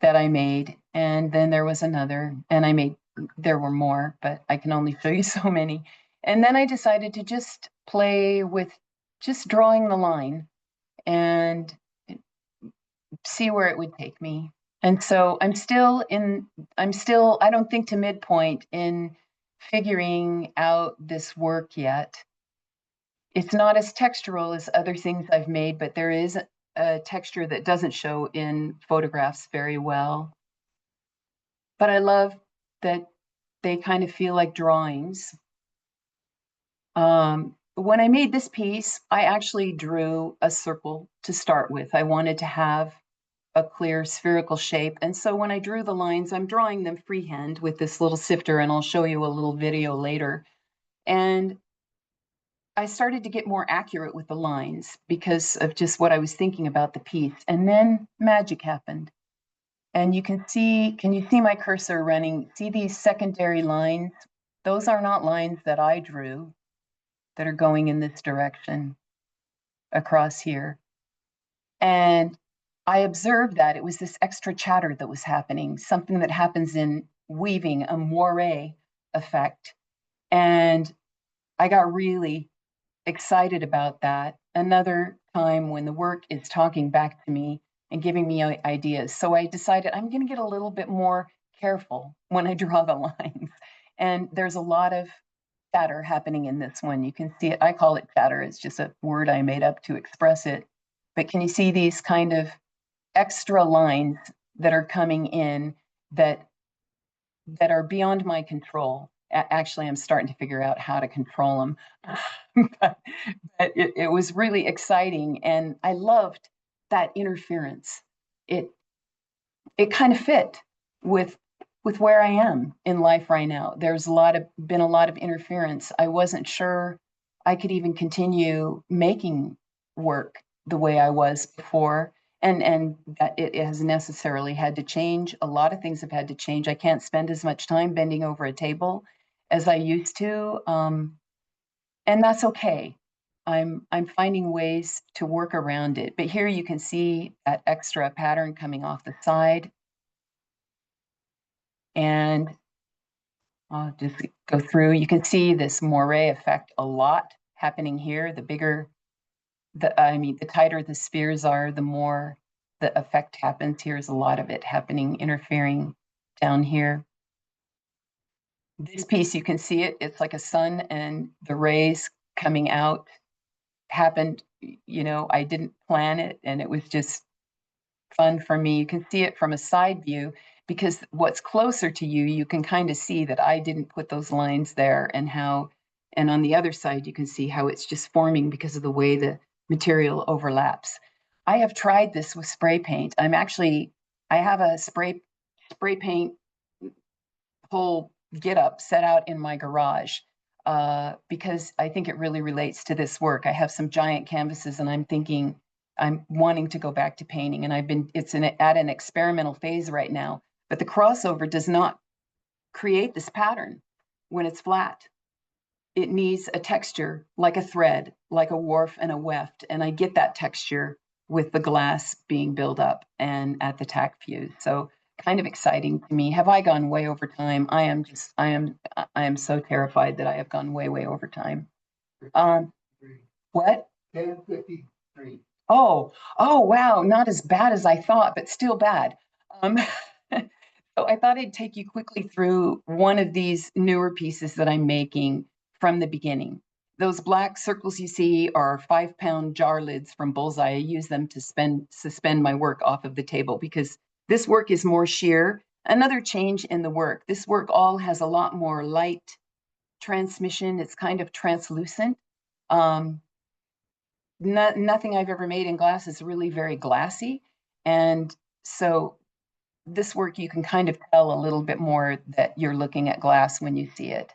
that I made. And then there was another, and there were more, but I can only show you so many. And then I decided to just play with just drawing the line and see where it would take me. And so I'm still, I don't think, to midpoint in figuring out this work yet. It's not as textural as other things I've made, but there is a texture that doesn't show in photographs very well. But I love that they kind of feel like drawings. When I made this piece, I actually drew a circle to start with. I wanted to have a clear spherical shape. And so when I drew the lines, I'm drawing them freehand with this little sifter, and I'll show you a little video later. And I started to get more accurate with the lines because of just what I was thinking about the piece. And then magic happened. And can you see my cursor running? See these secondary lines? Those are not lines that I drew that are going in this direction across here. And I observed that it was this extra chatter that was happening, something that happens in weaving, a moire effect. And I got really excited about that. Another time when the work is talking back to me and giving me ideas. So I decided I'm going to get a little bit more careful when I draw the lines. And there's a lot of chatter happening in this one. You can see it. I call it chatter. It's just a word I made up to express it. But can you see these kind of extra lines that are coming in that are beyond my control? Actually, I'm starting to figure out how to control them. but it was really exciting, and I loved that interference. It kind of fit with where I am in life right now. There's been a lot of interference. I wasn't sure I could even continue making work the way I was before, and that it has necessarily had to change. A lot of things have had to change. I can't spend as much time bending over a table as I used to, and that's okay. I'm finding ways to work around it. But here you can see that extra pattern coming off the side. And I'll just go through. You can see this moire effect a lot happening here. The tighter the spheres are, the more the effect happens. Here's a lot of it happening, interfering down here. This piece, you can see it, it's like a sun, and the rays coming out happened, I didn't plan it, and it was just fun for me. You can see it from a side view because what's closer to you, you can kind of see that I didn't put those lines there, and on the other side, you can see how it's just forming because of the way the material overlaps. I have tried this with spray paint. I have a spray paint whole get up set out in my garage because I think it really relates to this work. I have some giant canvases, and I'm wanting to go back to painting, and it's at an experimental phase right now, but the crossover does not create this pattern when it's flat. It needs a texture like a thread, like a warp and a weft, and I get that texture with the glass being built up and at the tack fuse. So kind of exciting to me. Have I gone way over time? I am so terrified that I have gone way, way over time. What? 10:53. Oh, wow, not as bad as I thought, but still bad. So I thought I'd take you quickly through one of these newer pieces that I'm making from the beginning. Those black circles you see are 5-pound jar lids from Bullseye. I use them to suspend my work off of the table because this work is more sheer. Another change in the work, this work all has a lot more light transmission. It's kind of translucent. Nothing I've ever made in glass is really very glassy. And so this work, you can kind of tell a little bit more that you're looking at glass when you see it.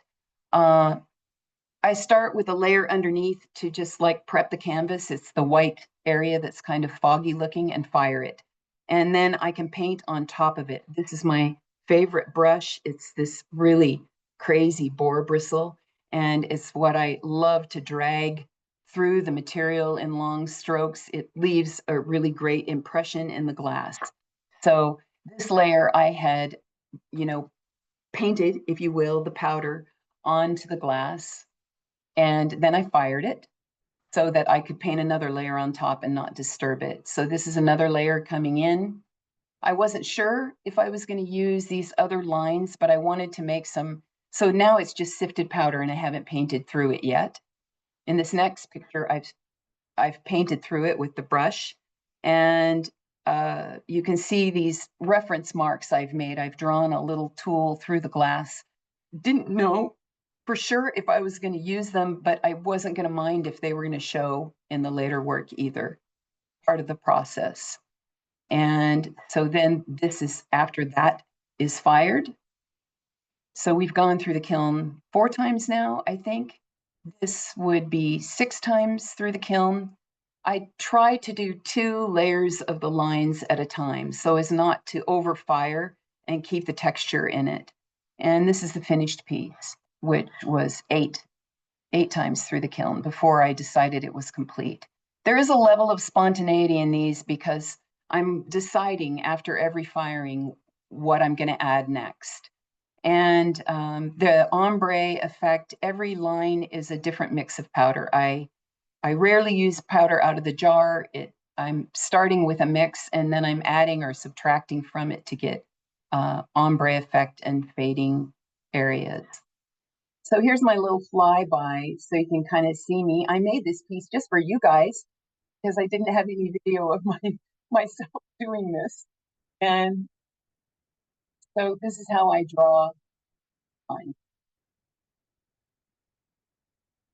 I start with a layer underneath to just like prep the canvas. It's the white area that's kind of foggy looking, and fire it. And then I can paint on top of it. This is my favorite brush. It's this really crazy boar bristle, and it's what I love to drag through the material in long strokes. It leaves a really great impression in the glass. So this layer I had, painted, if you will, the powder onto the glass, and then I fired it so that I could paint another layer on top and not disturb it. So this is another layer coming in. I wasn't sure if I was going to use these other lines, but I wanted to make some. So now it's just sifted powder, and I haven't painted through it yet. In this next picture, I've painted through it with the brush, and you can see these reference marks I've made. I've drawn a little tool through the glass. Didn't know for sure if I was going to use them, but I wasn't going to mind if they were going to show in the later work either, part of the process. And so then this is after that is fired. So we've gone through the kiln 4 times now, I think. This would be 6 times through the kiln. I try to do 2 layers of the lines at a time so as not to overfire and keep the texture in it. And this is the finished piece, which was 8 times through the kiln before I decided it was complete. There is a level of spontaneity in these because I'm deciding after every firing what I'm going to add next. And the ombre effect, every line is a different mix of powder. I rarely use powder out of the jar. I'm starting with a mix, and then I'm adding or subtracting from it to get ombre effect and fading areas. So here's my little flyby so you can kind of see me. I made this piece just for you guys because I didn't have any video of myself doing this. And so this is how I draw lines.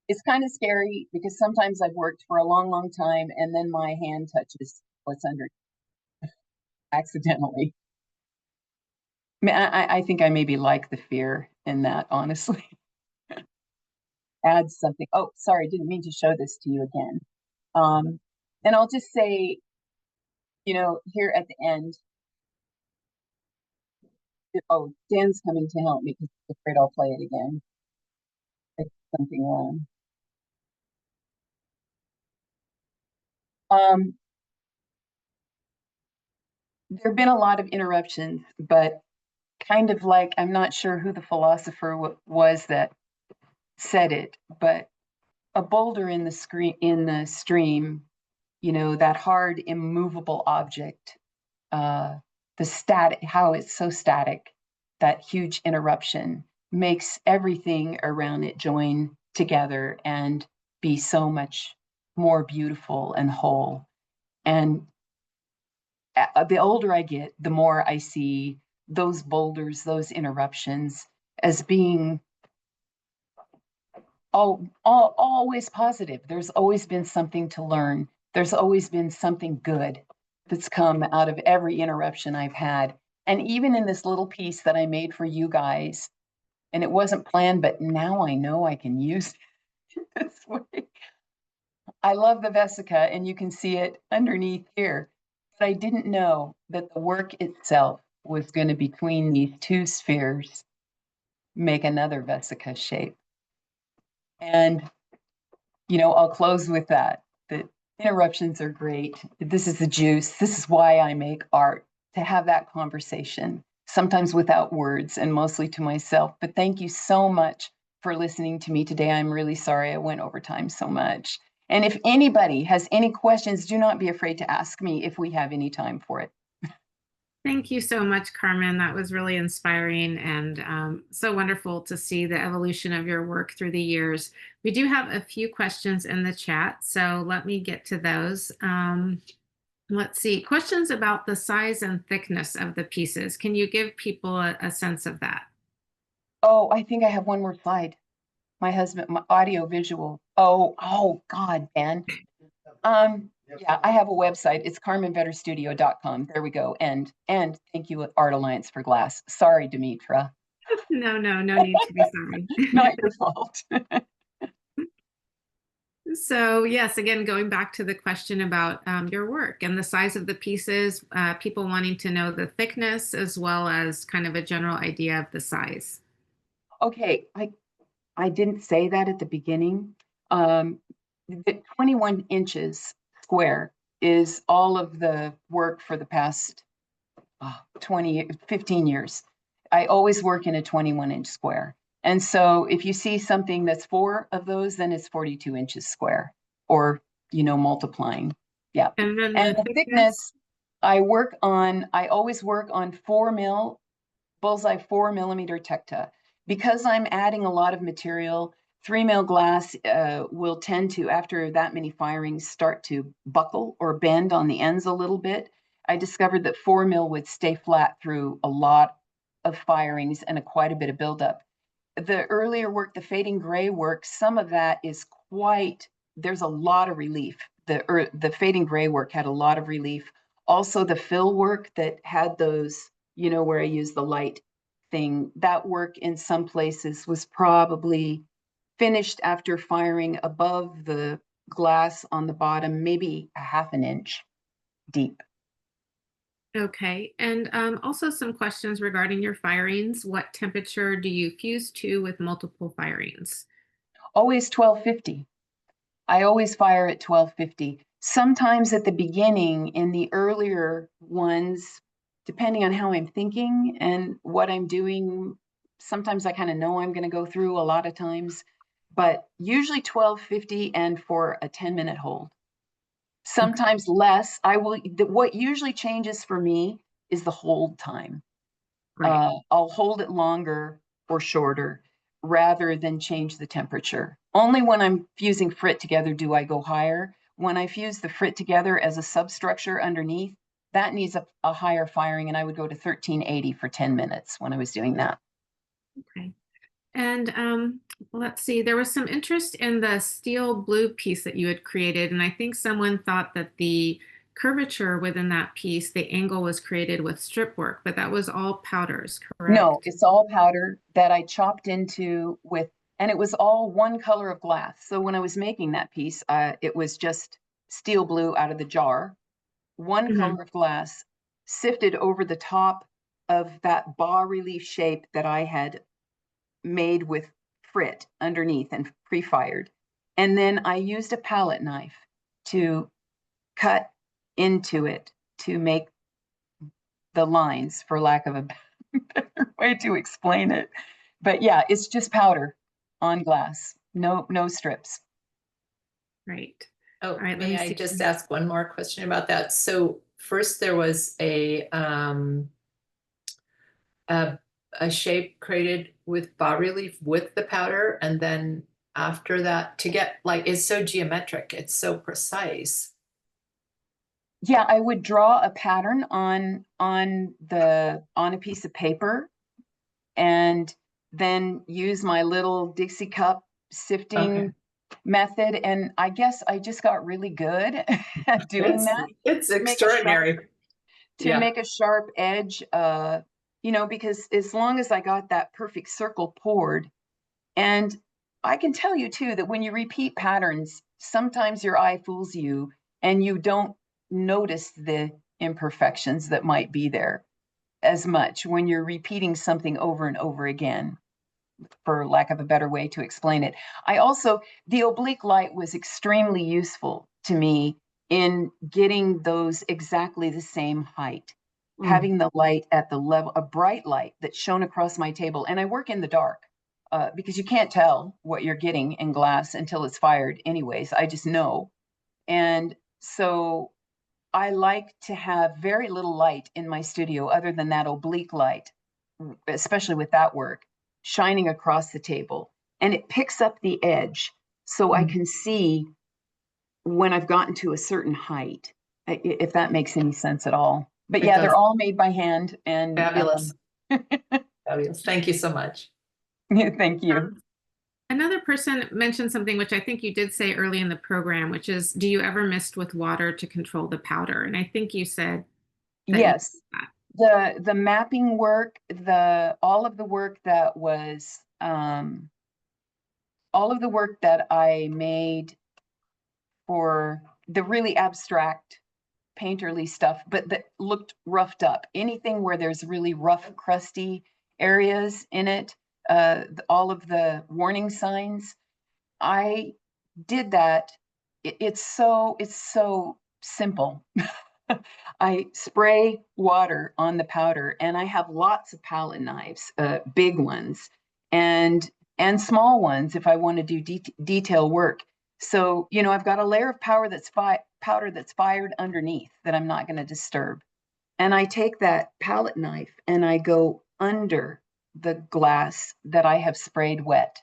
It's kind of scary because sometimes I've worked for a long, long time and then my hand touches what's under accidentally. I mean, I think I maybe like the fear in that, honestly. Add something. Oh, sorry, didn't mean to show this to you again. And I'll just say, here at the end, oh, Dan's coming to help me because he's afraid I'll play it again. It's something wrong. There have been a lot of interruptions, but kind of like, I'm not sure who the philosopher was that said it, but a boulder in the stream, that hard, immovable object, the static, how it's so static. that huge interruption makes everything around it join together and be so much more beautiful and whole. And the older I get, the more I see those boulders, those interruptions as being always positive. There's always been something to learn. There's always been something good that's come out of every interruption I've had. And even in this little piece that I made for you guys, and it wasn't planned, but now I know I can use it this way. I love the vesica, and you can see it underneath here. But I didn't know that the work itself was going to, between these two spheres, make another vesica shape. And, I'll close with that. That interruptions are great. This is the juice. This is why I make art, to have that conversation, sometimes without words and mostly to myself. But thank you so much for listening to me today. I'm really sorry I went over time so much. And if anybody has any questions, do not be afraid to ask me if we have any time for it. Thank you so much, Carmen. That was really inspiring and so wonderful to see the evolution of your work through the years. We do have a few questions in the chat, so let me get to those. Let's see. Questions about the size and thickness of the pieces. Can you give people a sense of that? Oh, I think I have one more slide. My husband, my audio visual. Oh God, Ben. Yeah, I have a website. It's carmenvetterstudio.com. There we go. And thank you, Art Alliance for Glass. Sorry, Demetra. No, no, no need to be sorry. Not your fault. So yes, again, going back to the question about your work and the size of the pieces, people wanting to know the thickness as well as kind of a general idea of the size. Okay, I didn't say that at the beginning. The 21 inches square is all of the work for the past 15 years. I always work in a 21-inch square. And so if you see something that's 4 of those, then it's 42 inches square, or, multiplying. Yeah. And then And the the thickness, I always work on 4 bullseye 4 millimeter Tecta. Because I'm adding a lot of material, 3 mil glass will tend to, after that many firings, start to buckle or bend on the ends a little bit. I discovered that 4 mil would stay flat through a lot of firings and quite a bit of buildup. The earlier work, the fading gray work, some of that is there's a lot of relief. The fading gray work had a lot of relief. Also, the fill work that had those, where I use the light thing, that work in some places was probably finished after firing above the glass on the bottom, maybe a half an inch deep. Okay. And also some questions regarding your firings. What temperature do you fuse to with multiple firings? Always 1250. I always fire at 1250. Sometimes at the beginning, in the earlier ones, depending on how I'm thinking and what I'm doing, sometimes I kind of know I'm going to go through a lot of times, but usually 1250 and for a 10-minute hold. Sometimes less. What usually changes for me is the hold time. Right. I'll hold it longer or shorter rather than change the temperature. Only when I'm fusing frit together do I go higher. When I fuse the frit together as a substructure underneath, that needs a higher firing, and I would go to 1380 for 10 minutes when I was doing that. Okay. And let's see, there was some interest in the steel blue piece that you had created. And I think someone thought that the curvature within that piece, the angle was created with strip work, but that was all powders, No, correct? it's all powder that I chopped into and it was all one color of glass. So when I was making that piece, it was just steel blue out of the jar, one Mhm. color of glass sifted over the top of that bas relief shape that I had made with frit underneath and pre-fired. And then I used a palette knife to cut into it to make the lines, for lack of a better way to explain it. But yeah, it's just powder on glass, no strips. Right. Oh, All right, let may me I see. just ask one more question about that? So first there was a a shape created with bas relief with the powder, and then after that to get like, it's so geometric, it's so precise. Yeah, I would draw a pattern on a piece of paper and then use my little Dixie cup sifting method. And I guess I just got really good at doing that. It's to make a sharp- extraordinary. to make a sharp edge, because as long as I got that perfect circle poured, and I can tell you too that when you repeat patterns, sometimes your eye fools you and you don't notice the imperfections that might be there as much when you're repeating something over and over again, for lack of a better way to explain it. The oblique light was extremely useful to me in getting those exactly the same height. Having the light at the level, a bright light that shone across my table. And I work in the dark because you can't tell what you're getting in glass until it's fired anyways. I just know. And so I like to have very little light in my studio other than that oblique light, especially with that work, shining across the table. And it picks up the edge so I can see when I've gotten to a certain height, if that makes any sense at all. But yeah, they're all made by hand. And Fabulous. Fabulous. Thank you so much. Thank you. Another person mentioned something which I think you did say early in the program, which is, do you ever mist with water to control the powder? And I think you said that Yes. you did that. The mapping work, all of the work that was all of the work that I made for the really abstract painterly stuff, but that looked roughed up. Anything where there's really rough, crusty areas in it, all of the warning signs, I did that. It's so simple. I spray water on the powder, and I have lots of palette knives, big ones, and small ones if I want to do detail work. So, I've got a layer of powder that's fired underneath that I'm not going to disturb. And I take that palette knife and I go under the glass that I have sprayed wet.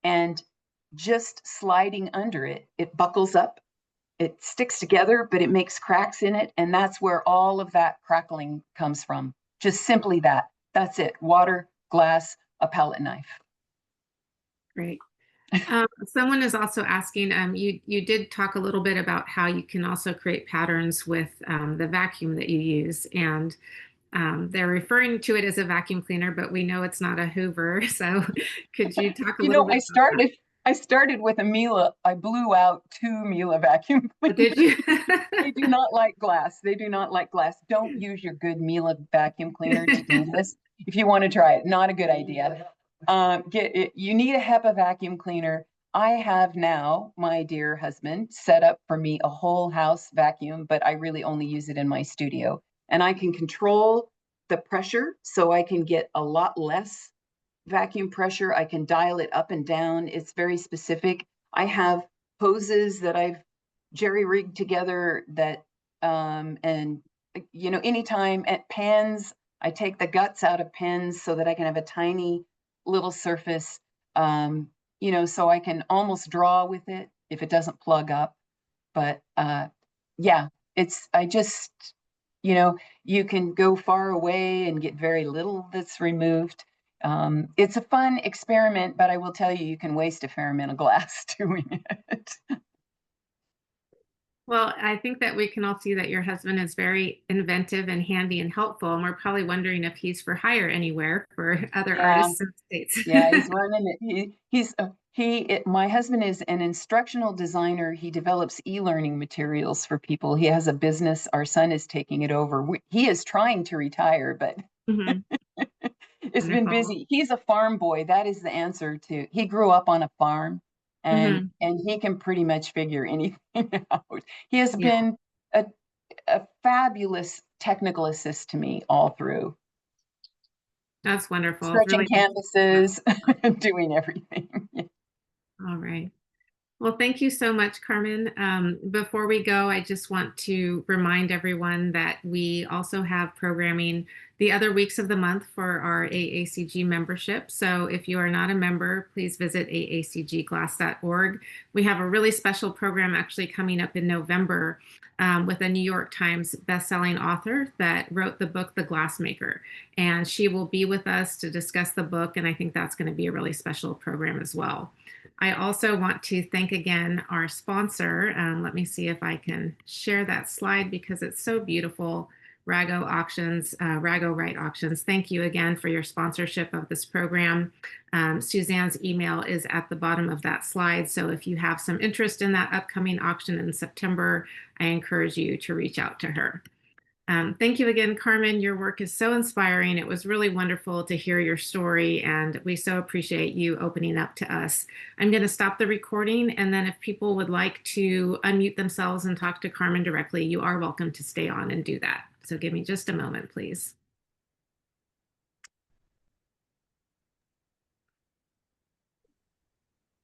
And just sliding under it, it buckles up, it sticks together, but it makes cracks in it. And that's where all of that crackling comes from. Just simply that. That's it. Water, glass, a palette knife. Great. Someone is also asking, you did talk a little bit about how you can also create patterns with the vacuum that you use. And they're referring to it as a vacuum cleaner, but we know it's not a Hoover. So could you talk a little bit about that? I started with a Miele. I blew out 2 Miele vacuum cleaners. Did you? They do not like glass. They do not like glass. Don't use your good Miele vacuum cleaner to do this. If you want to try it, not a good idea. You need a HEPA vacuum cleaner. I have now, my dear husband, set up for me a whole house vacuum, but I really only use it in my studio. And I can control the pressure so I can get a lot less vacuum pressure. I can dial it up and down. It's very specific. I have hoses that I've jerry-rigged together that, anytime at pans, I take the guts out of pens so that I can have a tiny little surface, so I can almost draw with it if it doesn't plug up. But yeah, you can go far away and get very little that's removed. It's a fun experiment, but I will tell you, you can waste a fair amount of glass doing it. Well, I think that we can all see that your husband is very inventive and handy and helpful. And we're probably wondering if he's for hire anywhere for other artists in the States. Yeah, he's running it. My husband is an instructional designer. He develops e-learning materials for people. He has a business. Our son is taking it over. He is trying to retire, but it's been busy. He's a farm boy. That is the answer to. He grew up on a farm, and he can pretty much figure anything out. He has been a fabulous technical assist to me all through. That's wonderful. Stretching Really canvases, doing everything. All right. Well, thank you so much, Carmen. Before we go, I just want to remind everyone that we also have programming the other weeks of the month for our AACG membership. So if you are not a member, please visit aacgglass.org. We have a really special program actually coming up in November with a New York Times bestselling author that wrote the book, The Glassmaker. And she will be with us to discuss the book. And I think that's going to be a really special program as well. I also want to thank again our sponsor. Let me see if I can share that slide because it's so beautiful. Rago Auctions, Rago Right Auctions. Thank you again for your sponsorship of this program. Suzanne's email is at the bottom of that slide. So if you have some interest in that upcoming auction in September, I encourage you to reach out to her. Thank you again, Carmen. Your work is so inspiring. It was really wonderful to hear your story, and we so appreciate you opening up to us. I'm going to stop the recording, and then if people would like to unmute themselves and talk to Carmen directly, you are welcome to stay on and do that. So give me just a moment, please.